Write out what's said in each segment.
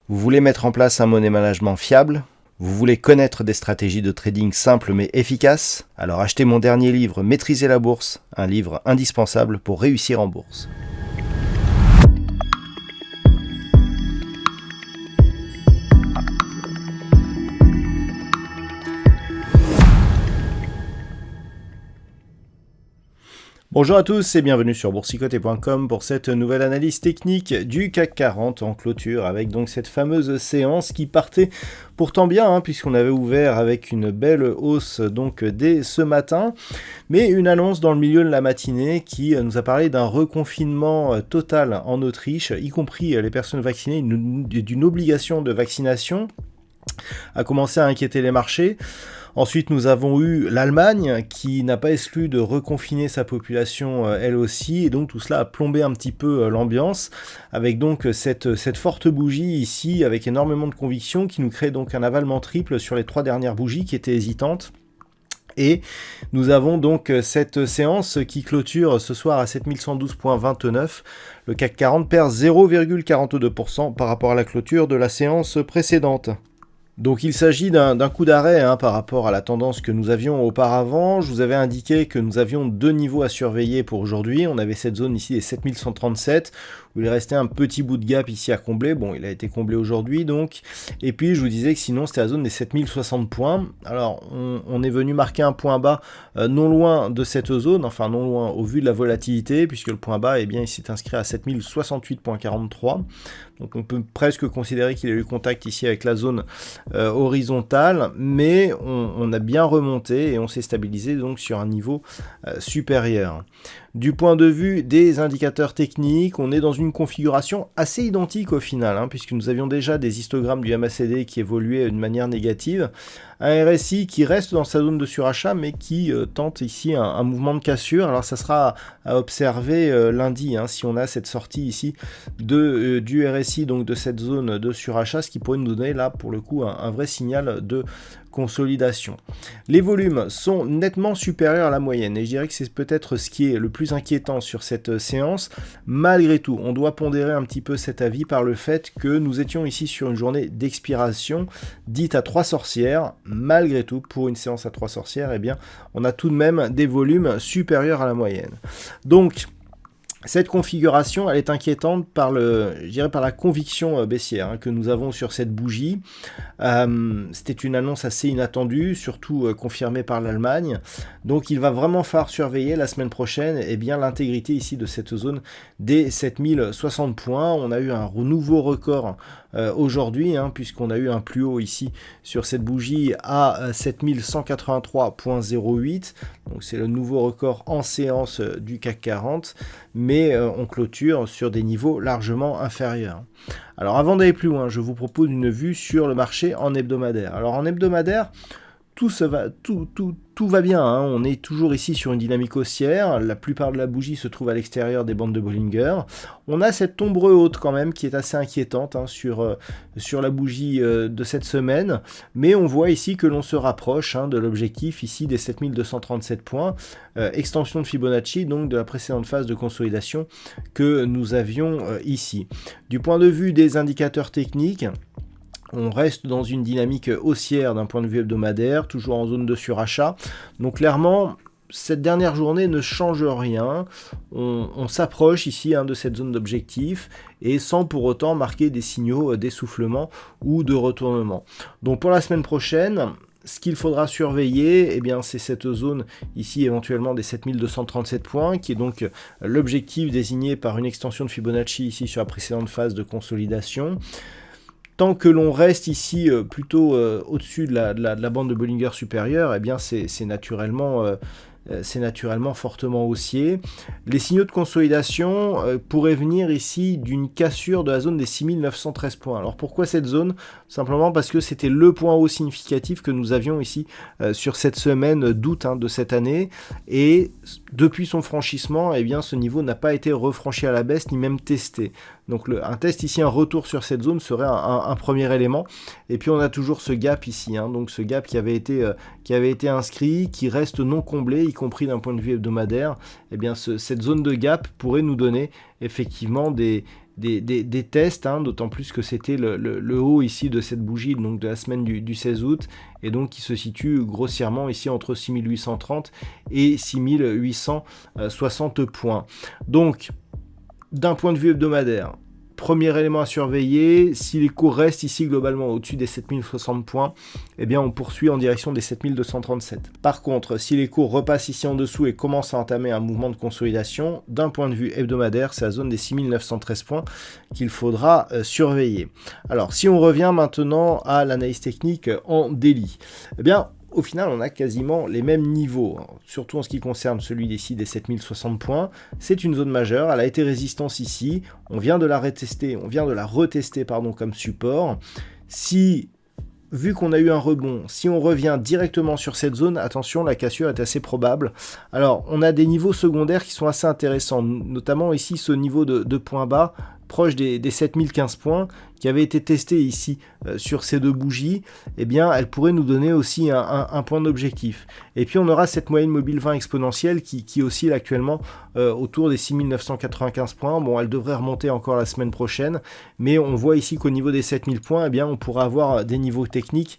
Vous voulez mettre en place un money management fiable? Vous voulez connaître des stratégies de trading simples mais efficaces? Alors achetez mon dernier livre Maîtriser la bourse, un livre indispensable pour réussir en bourse. Bonjour à tous et bienvenue sur boursicoté.com pour cette nouvelle analyse technique du CAC 40 en clôture avec donc cette fameuse séance qui partait pourtant bien puisqu'on avait ouvert avec une belle hausse donc dès ce matin, mais une annonce dans le milieu de la matinée qui nous a parlé d'un reconfinement total en Autriche, y compris les personnes vaccinées, d'une obligation de vaccination a commencé à inquiéter les marchés. Ensuite, nous avons eu l'Allemagne qui n'a pas exclu de reconfiner sa population elle aussi, et donc tout cela a plombé un petit peu l'ambiance, avec donc cette forte bougie ici, avec énormément de conviction, qui nous crée donc un avalement triple sur les 3 dernières bougies qui étaient hésitantes. Et nous avons donc cette séance qui clôture ce soir à 7112,29. Le CAC 40 perd 0,42% par rapport à la clôture de la séance précédente. Donc il s'agit d'un coup d'arrêt par rapport à la tendance que nous avions auparavant. Je vous avais indiqué que nous avions 2 niveaux à surveiller pour aujourd'hui. On avait cette zone ici des 7137 où il restait un petit bout de gap ici à combler. Bon, il a été comblé aujourd'hui donc. Et puis je vous disais que sinon c'était la zone des 7060 points. Alors on est venu marquer un point bas non loin de cette zone, enfin non loin au vu de la volatilité, puisque le point bas il s'est inscrit à 7068,43. Donc on peut presque considérer qu'il a eu contact ici avec la zone horizontale, mais on a bien remonté et on s'est stabilisé donc sur un niveau supérieur. Du point de vue des indicateurs techniques, on est dans une configuration assez identique au final, puisque nous avions déjà des histogrammes du MACD qui évoluaient de manière négative, un RSI qui reste dans sa zone de surachat, mais qui tente ici un mouvement de cassure. Alors ça sera à observer lundi, si on a cette sortie ici du RSI, donc de cette zone de surachat, ce qui pourrait nous donner là pour le coup un vrai signal de consolidation. Les volumes sont nettement supérieurs à la moyenne et je dirais que c'est peut-être ce qui est le plus inquiétant sur cette séance. Malgré tout, on doit pondérer un petit peu cet avis par le fait que nous étions ici sur une journée d'expiration dite à 3 sorcières. Malgré tout, pour une séance à 3 sorcières, on a tout de même des volumes supérieurs à la moyenne. Donc, cette configuration, elle est inquiétante par la conviction baissière que nous avons sur cette bougie. C'était une annonce assez inattendue, surtout confirmée par l'Allemagne. Donc il va vraiment falloir surveiller la semaine prochaine l'intégrité ici de cette zone des 7060 points. On a eu un nouveau record aujourd'hui, puisqu'on a eu un plus haut ici sur cette bougie à 7183,08. Donc c'est le nouveau record en séance du CAC 40, mais on clôture sur des niveaux largement inférieurs. Alors avant d'aller plus loin, je vous propose une vue sur le marché en hebdomadaire. Alors en hebdomadaire, tout va bien, on est toujours ici sur une dynamique haussière, la plupart de la bougie se trouve à l'extérieur des bandes de Bollinger. On a cette ombre haute quand même qui est assez inquiétante sur la bougie de cette semaine, mais on voit ici que l'on se rapproche de l'objectif ici des 7237 points, extension de Fibonacci, donc de la précédente phase de consolidation que nous avions ici. Du point de vue des indicateurs techniques, on reste dans une dynamique haussière d'un point de vue hebdomadaire, toujours en zone de surachat. Donc clairement, cette dernière journée ne change rien. On s'approche ici de cette zone d'objectif et sans pour autant marquer des signaux d'essoufflement ou de retournement. Donc pour la semaine prochaine, ce qu'il faudra surveiller, c'est cette zone ici éventuellement des 7237 points, qui est donc l'objectif désigné par une extension de Fibonacci ici sur la précédente phase de consolidation. Tant que l'on reste ici plutôt au-dessus de la bande de Bollinger supérieure, c'est naturellement fortement haussier. Les signaux de consolidation pourraient venir ici d'une cassure de la zone des 6913 points. Alors pourquoi cette zone? Simplement parce que c'était le point haut significatif que nous avions ici sur cette semaine d'août de cette année. Et depuis son franchissement, ce niveau n'a pas été refranchi à la baisse ni même testé. Donc un test ici, un retour sur cette zone serait un premier élément. Et puis on a toujours ce gap ici, hein, donc ce gap qui avait été inscrit, qui reste non comblé, y compris d'un point de vue hebdomadaire. Eh bien cette zone de gap pourrait nous donner effectivement des tests, hein, d'autant plus que c'était le haut ici de cette bougie, donc de la semaine du 16 août, et donc qui se situe grossièrement ici entre 6830 et 6860 points. Donc, d'un point de vue hebdomadaire, premier élément à surveiller, si les cours restent ici globalement au-dessus des 7060 points, eh bien on poursuit en direction des 7237. Par contre, si les cours repassent ici en dessous et commencent à entamer un mouvement de consolidation, d'un point de vue hebdomadaire, c'est la zone des 6913 points qu'il faudra surveiller. Alors, si on revient maintenant à l'analyse technique en daily, eh bien, au final, on a quasiment les mêmes niveaux, hein, surtout en ce qui concerne celui d'ici des 7060 points. C'est une zone majeure, elle a été résistance ici, on vient de la retester, comme support. Si, vu qu'on a eu un rebond, si on revient directement sur cette zone, attention, la cassure est assez probable. Alors, on a des niveaux secondaires qui sont assez intéressants, notamment ici ce niveau de point bas, proche des 7015 points, qui avait été testé ici sur ces deux bougies, eh bien, elle pourrait nous donner aussi un point d'objectif. Et puis, on aura cette moyenne mobile 20 exponentielle qui oscille actuellement autour des 6995 points. Bon, elle devrait remonter encore la semaine prochaine, mais on voit ici qu'au niveau des 7000 points, eh bien, on pourra avoir des niveaux techniques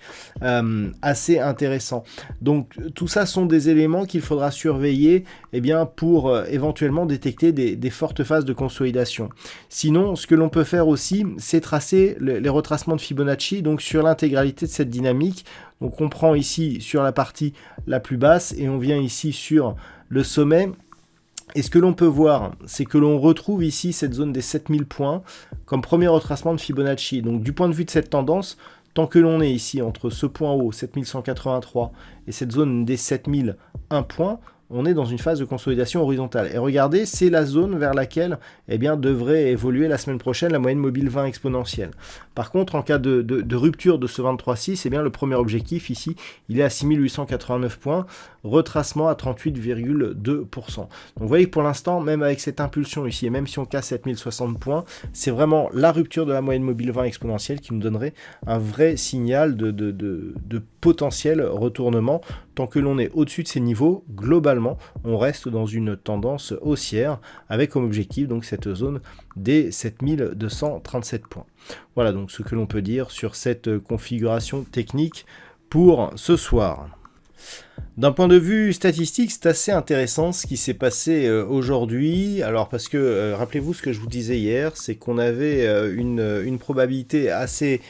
assez intéressants. Donc, tout ça sont des éléments qu'il faudra surveiller eh bien, pour éventuellement détecter des fortes phases de consolidation. Sinon, ce que l'on peut faire aussi, c'est tracer les retracements de Fibonacci donc sur l'intégralité de cette dynamique. Donc on prend ici sur la partie la plus basse et on vient ici sur le sommet. Et ce que l'on peut voir, c'est que l'on retrouve ici cette zone des 7000 points comme premier retracement de Fibonacci. Donc du point de vue de cette tendance, tant que l'on est ici entre ce point haut, 7183, et cette zone des 7001 points, on est dans une phase de consolidation horizontale. Et regardez, c'est la zone vers laquelle eh bien, devrait évoluer la semaine prochaine la moyenne mobile 20 exponentielle. Par contre, en cas de rupture de ce 23,6, eh bien, le premier objectif ici, il est à 6889 points, retracement à 38,2%. Donc vous voyez que pour l'instant, même avec cette impulsion ici, et même si on casse 7060 points, c'est vraiment la rupture de la moyenne mobile 20 exponentielle qui nous donnerait un vrai signal de potentiel retournement. Tant que l'on est au-dessus de ces niveaux, globalement, on reste dans une tendance haussière avec comme objectif donc cette zone des 7237 points. Voilà donc ce que l'on peut dire sur cette configuration technique pour ce soir. D'un point de vue statistique, c'est assez intéressant ce qui s'est passé aujourd'hui. Alors parce que, rappelez-vous ce que je vous disais hier, c'est qu'on avait une probabilité assez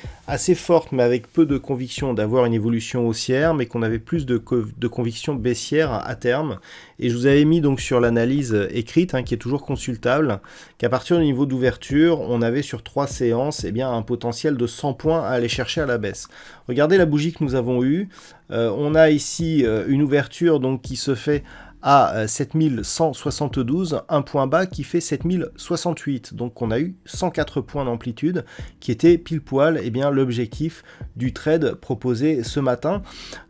forte, mais avec peu de conviction d'avoir une évolution haussière, mais qu'on avait plus de conviction baissière à terme. Et je vous avais mis donc sur l'analyse écrite, hein, qui est toujours consultable, qu'à partir du niveau d'ouverture, on avait sur 3 séances eh bien, un potentiel de 100 points à aller chercher à la baisse. Regardez la bougie que nous avons eue. On a ici une ouverture donc, qui se fait à 7172, un point bas qui fait 7068. Donc on a eu 104 points d'amplitude qui était pile poil eh bien, l'objectif du trade proposé ce matin.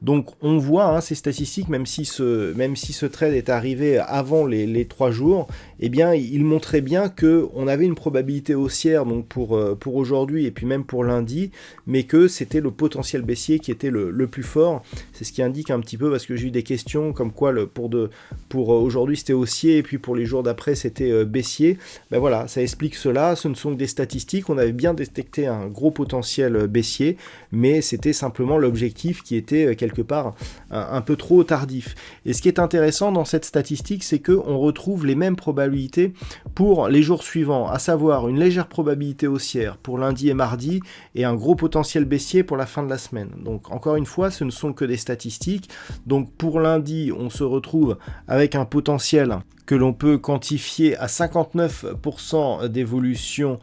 Donc on voit hein, ces statistiques, même si ce trade est arrivé avant les 3 jours, eh bien il montrait bien qu'on avait une probabilité haussière donc pour aujourd'hui et puis même pour lundi, mais que c'était le potentiel baissier qui était le plus fort. C'est ce qui indique un petit peu, parce que j'ai eu des questions comme quoi pour aujourd'hui c'était haussier et puis pour les jours d'après c'était baissier. Ben voilà, ça explique cela. Ce ne sont que des statistiques. On avait bien détecté un gros potentiel baissier, mais c'était simplement l'objectif qui était quelque part un peu trop tardif. Et ce qui est intéressant dans cette statistique, c'est qu'on retrouve les mêmes probabilités pour les jours suivants, à savoir une légère probabilité haussière pour lundi et mardi et un gros potentiel baissier pour la fin de la semaine. Donc encore une fois, ce ne sont que des statistiques. Donc pour lundi, on se retrouve avec un potentiel que l'on peut quantifier à 59% d'évolution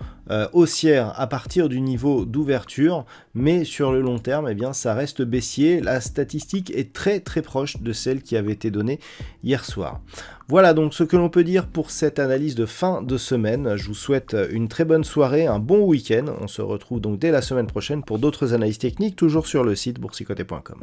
haussière à partir du niveau d'ouverture, mais sur le long terme, eh bien, ça reste baissier. La statistique est très très proche de celle qui avait été donnée hier soir. Voilà donc ce que l'on peut dire pour cette analyse de fin de semaine. Je vous souhaite une très bonne soirée, un bon week-end. On se retrouve donc dès la semaine prochaine pour d'autres analyses techniques, toujours sur le site boursicoté.com.